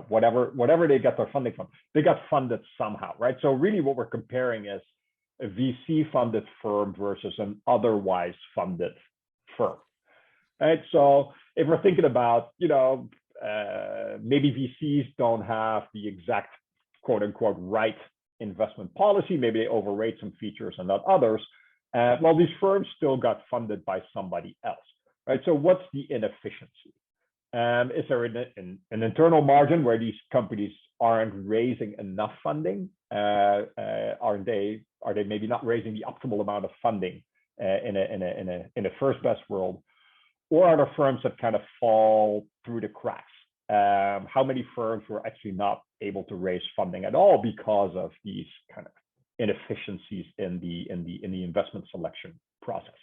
whatever they get their funding from, they got funded somehow, right? So really what we're comparing is a VC funded firm versus an otherwise funded firm, right? So if we're thinking about, maybe VCs don't have the exact quote unquote right investment policy, maybe they overrate some features and not others. Well, these firms still got funded by somebody else, right? So what's the inefficiency? Is there an internal margin where these companies aren't raising enough funding? Are they maybe not raising the optimal amount of funding in a first best world? Or are there firms that kind of fall through the cracks? How many firms were actually not able to raise funding at all because of these kind of inefficiencies in the investment selection process?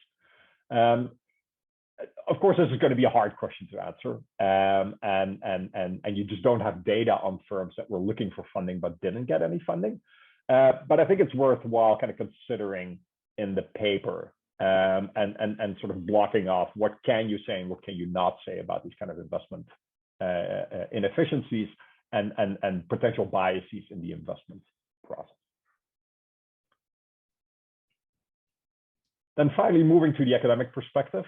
Of course, this is going to be a hard question to answer, and you just don't have data on firms that were looking for funding but didn't get any funding. But I think it's worthwhile kind of considering in the paper and sort of blocking off what can you say and what can you not say about these kind of investment inefficiencies and potential biases in the investment process. Then finally, moving to the academic perspective.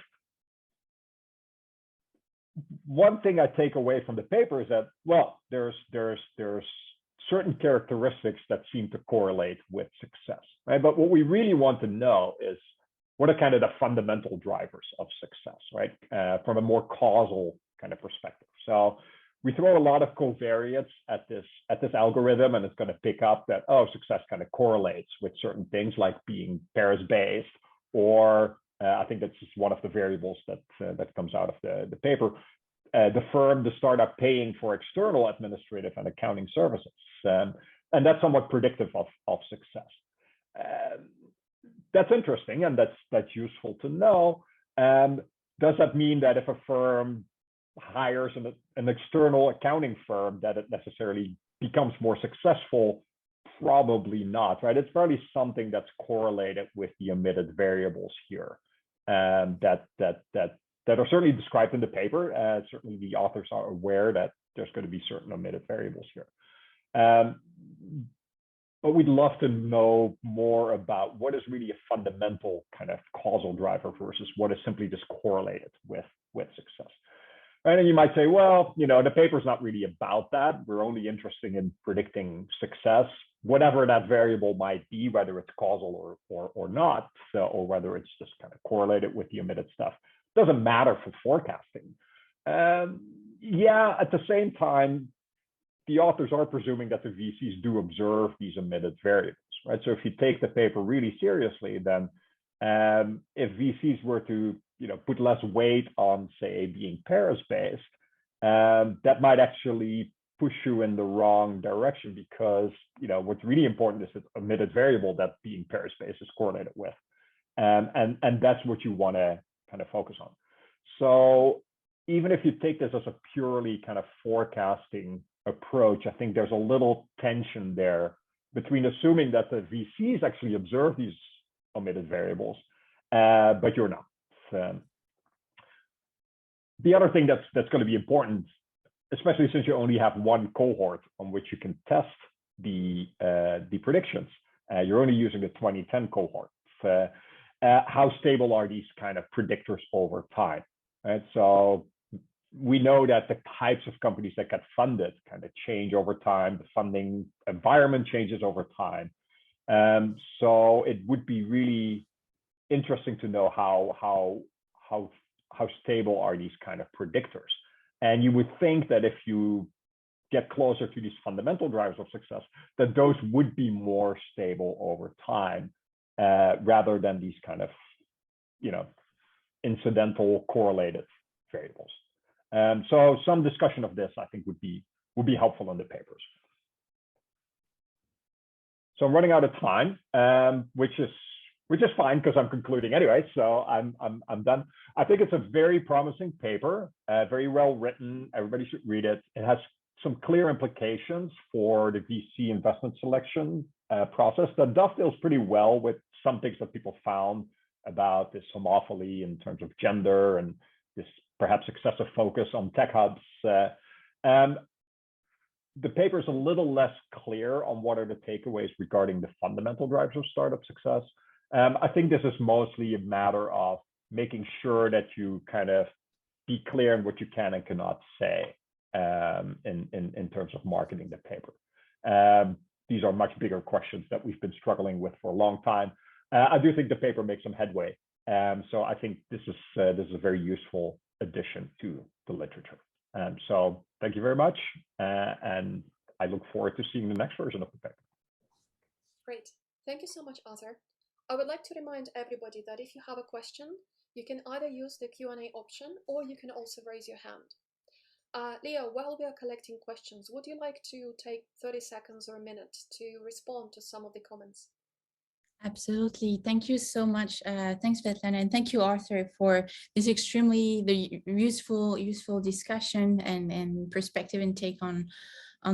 One thing I take away from the paper is that, well, there's certain characteristics that seem to correlate with success, right? But what we really want to know is what are kind of the fundamental drivers of success, right? From a more causal kind of perspective. So we throw a lot of covariates at this algorithm, and it's going to pick up that, oh, success kind of correlates with certain things like being Paris-based, or I think that's just one of the variables that comes out of the paper. The startup paying for external administrative and accounting services, and that's somewhat predictive of success. That's interesting, and that's useful to know. Does that mean that if a firm hires an external accounting firm, that it necessarily becomes more successful? Probably not, right? It's probably something that's correlated with the omitted variables here, that that are certainly described in the paper. Certainly the authors are aware that there's going to be certain omitted variables here. But we'd love to know more about what is really a fundamental kind of causal driver versus what is simply just correlated with success. Right? And you might say, well, the paper's not really about that. We're only interested in predicting success, whatever that variable might be, whether it's causal or not, or whether it's just kind of correlated with the omitted stuff. Doesn't matter for forecasting. Yeah, at the same time, the authors are presuming that the VCs do observe these omitted variables, right? So if you take the paper really seriously, then if VCs were to put less weight on, say, being Paris-based, that might actually push you in the wrong direction, because what's really important is the omitted variable that being Paris-based is correlated with, and that's what you want to kind of focus on. So even if you take this as a purely kind of forecasting approach, I think there's a little tension there between assuming that the VCs actually observe these omitted variables, but you're not. The other thing that's going to be important, especially since you only have one cohort on which you can test the predictions, you're only using the 2010 cohort. How stable are these kind of predictors over time? Right? So we know that the types of companies that get funded kind of change over time. The funding environment changes over time. So it would be really interesting to know how stable are these kind of predictors. And you would think that if you get closer to these fundamental drivers of success, that those would be more stable over time, rather than these kind of, incidental correlated variables. So some discussion of this, I think, would be helpful in the papers. So I'm running out of time, which is fine because I'm concluding anyway. So I'm done. I think it's a very promising paper, very well written. Everybody should read it. It has some clear implications for the VC investment selection process that dovetails pretty well with some things that people found about this homophily in terms of gender and this perhaps excessive focus on tech hubs. The paper is a little less clear on what are the takeaways regarding the fundamental drivers of startup success. I think this is mostly a matter of making sure that you kind of be clear in what you can and cannot say in terms of marketing the paper. These are much bigger questions that we've been struggling with for a long time. I do think the paper makes some headway. So I think this is a very useful addition to the literature. So thank you very much. And I look forward to seeing the next version of the paper. Great. Thank you so much, Arthur. I would like to remind everybody that if you have a question, you can either use the Q&A option or you can also raise your hand. Leo, while we are collecting questions, would you like to take 30 seconds or a minute to respond to some of the comments? Absolutely. Thank you so much. Thanks, Svetlana, and thank you, Arthur, for this extremely useful discussion and perspective and take on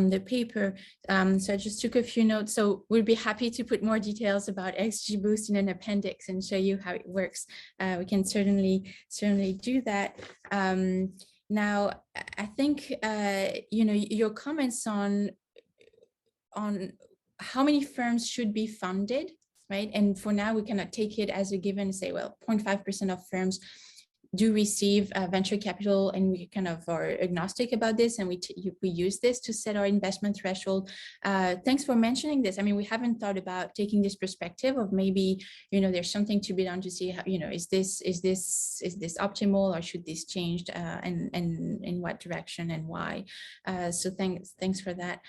the paper. So I just took a few notes. So we'd be happy to put more details about XGBoost in an appendix and show you how it works. We can certainly do that. Now, I think your comments on how many firms should be funded, right? And for now, we cannot take it as a given and say, well, 0.5% of firms do receive venture capital, and we kind of are agnostic about this, and we use this to set our investment threshold. Thanks for mentioning this. I mean, we haven't thought about taking this perspective of maybe, there's something to be done to see how, is this optimal, or should this changed, and in what direction and why. So thanks for that.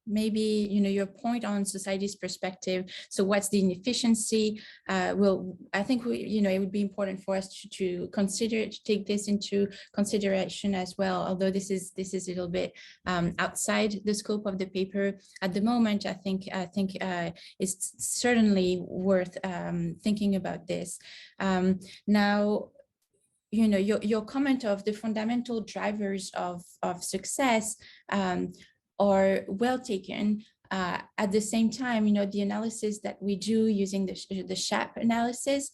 Maybe your point on society's perspective. So what's the inefficiency? Well, I think it would be important for us to take this into consideration as well. Although this is a little bit outside the scope of the paper at the moment. I think it's certainly worth thinking about this. Now, your comment of the fundamental drivers of success are well taken. At the same time, the analysis that we do using the SHAP analysis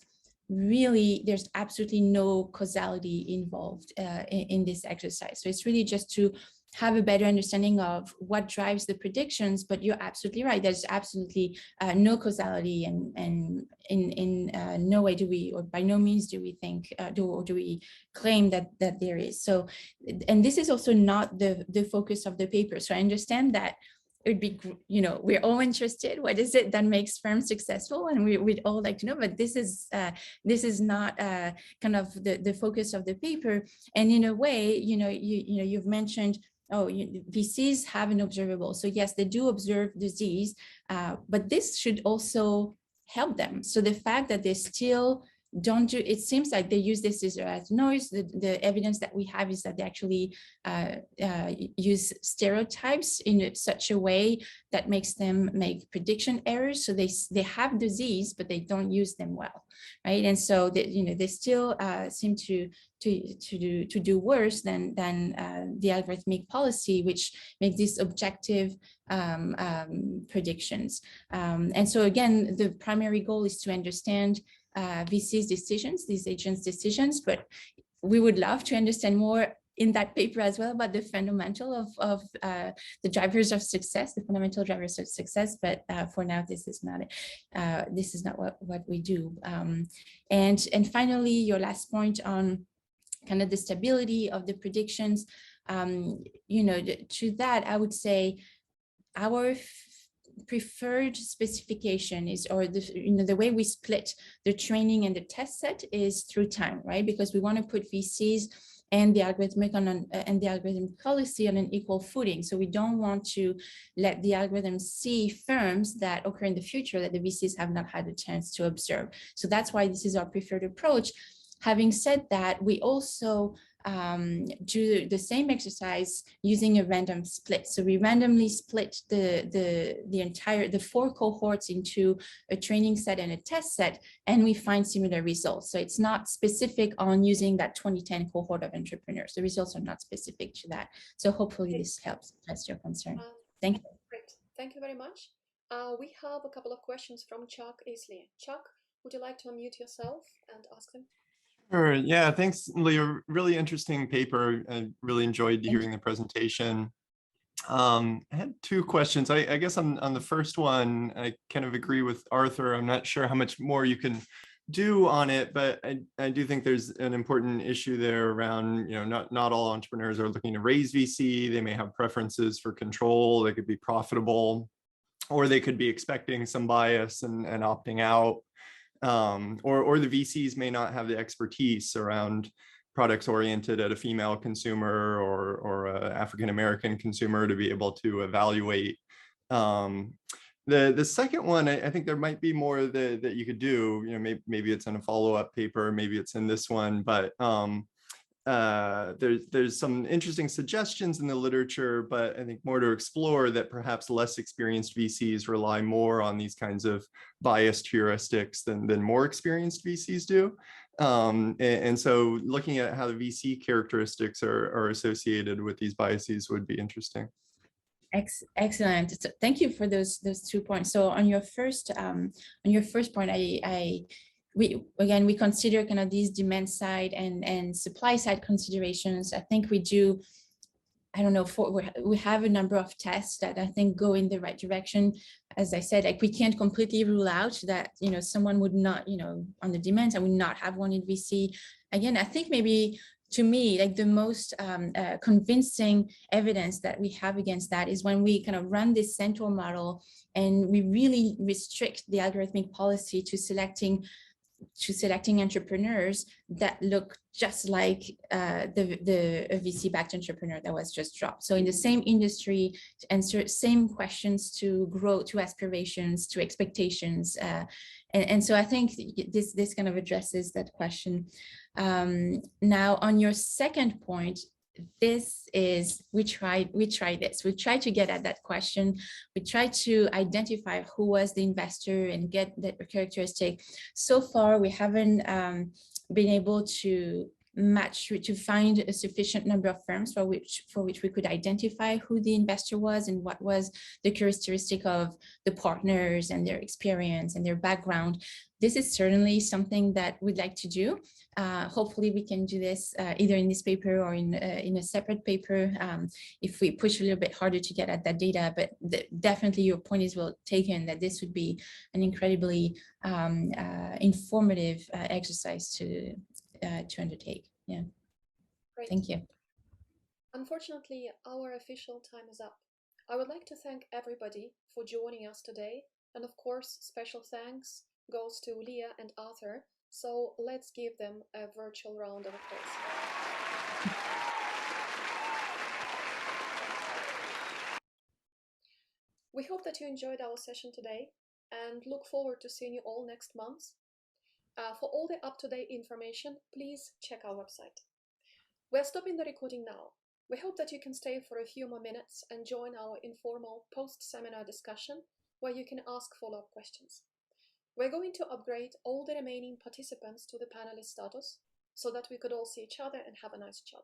really there's absolutely no causality involved in this exercise. So it's really just to have a better understanding of what drives the predictions, but you're absolutely right. There's absolutely no causality, and in no way do we, or by no means do we think, do we claim that there is. So, and this is also not the focus of the paper. So I understand that it would be, we're all interested. What is it that makes firms successful? And we'd all like to know, but this is not kind of the focus of the paper. And in a way, you've mentioned, VCs have an observable. So yes, they do observe disease, but this should also help them. So the fact that they still don't do, it seems like they use this as noise. The evidence that we have is that they actually use stereotypes in such a way that makes them make prediction errors. So they have disease, but they don't use them well, right? And so they still seem to do worse than the algorithmic policy, which makes these objective predictions. And so again, the primary goal is to understand VC's decisions, these agents' decisions, but we would love to understand more in that paper as well about the fundamental of the drivers of success, the fundamental drivers of success. But for now, this is not what we do. And finally, your last point on kind of the stability of the predictions, to that, I would say our preferred specification is, or the way we split the training and the test set is through time, right? Because we want to put VCs and the algorithmic and the algorithm policy on an equal footing. So we don't want to let the algorithm see firms that occur in the future that the VCs have not had a chance to observe. So that's why this is our preferred approach. Having said that, we also do the same exercise using a random split. So we randomly split the 4 cohorts into a training set and a test set, and we find similar results. So it's not specific on using that 2010 cohort of entrepreneurs. The results are not specific to that. So hopefully this helps address your concern. Thank you. Great. Thank you very much. We have a couple of questions from Chuck Isley. Chuck, would you like to unmute yourself and ask them? Sure. Yeah, thanks, Leah. Really interesting paper. I really enjoyed hearing the presentation. I had 2 questions. I guess on the first one, I kind of agree with Arthur. I'm not sure how much more you can do on it, but I do think there's an important issue there around, not all entrepreneurs are looking to raise VC. They may have preferences for control. They could be profitable, or they could be expecting some bias and opting out. Or the VCs may not have the expertise around products oriented at a female consumer or an African-American consumer to be able to evaluate. The second one, I think there might be more that you could do. Maybe it's in a follow-up paper, maybe it's in this one, but there's some interesting suggestions in the literature, but I think more to explore that perhaps less experienced VCs rely more on these kinds of biased heuristics than more experienced VCs do. And so looking at how the VC characteristics are associated with these biases would be interesting. Excellent. So thank you for those 2 points. So on your first point, we consider kind of these demand side and supply side considerations. I think we do, I don't know, we have a number of tests that I think go in the right direction. As I said, like we can't completely rule out that, someone would not, on the demand side would not have one in VC. Again, I think maybe to me, like the most convincing evidence that we have against that is when we kind of run this central model and we really restrict the algorithmic policy to selecting entrepreneurs that look just like the VC-backed entrepreneur that was just dropped. So in the same industry, to answer same questions to grow, to aspirations, to expectations. And so I think this kind of addresses that question. Now on your second point, we tried to get at that question. We tried to identify who was the investor and get that characteristic. So far, we haven't been able to match, to find a sufficient number of firms for which we could identify who the investor was and what was the characteristic of the partners and their experience and their background. This is certainly something that we'd like to do. Hopefully we can do this either in this paper or in a separate paper if we push a little bit harder to get at that data, but definitely your point is well taken that this would be an incredibly informative exercise to undertake. Yeah. Great. Thank you. Unfortunately, our official time is up. I would like to thank everybody for joining us today. And of course, special thanks goes to Leah and Arthur. So let's give them a virtual round of applause. We hope that you enjoyed our session today and look forward to seeing you all next month. For all the up-to-date information, please check our website. We're stopping the recording now. We hope that you can stay for a few more minutes and join our informal post-seminar discussion where you can ask follow-up questions. We're going to upgrade all the remaining participants to the panelist status so that we could all see each other and have a nice chat.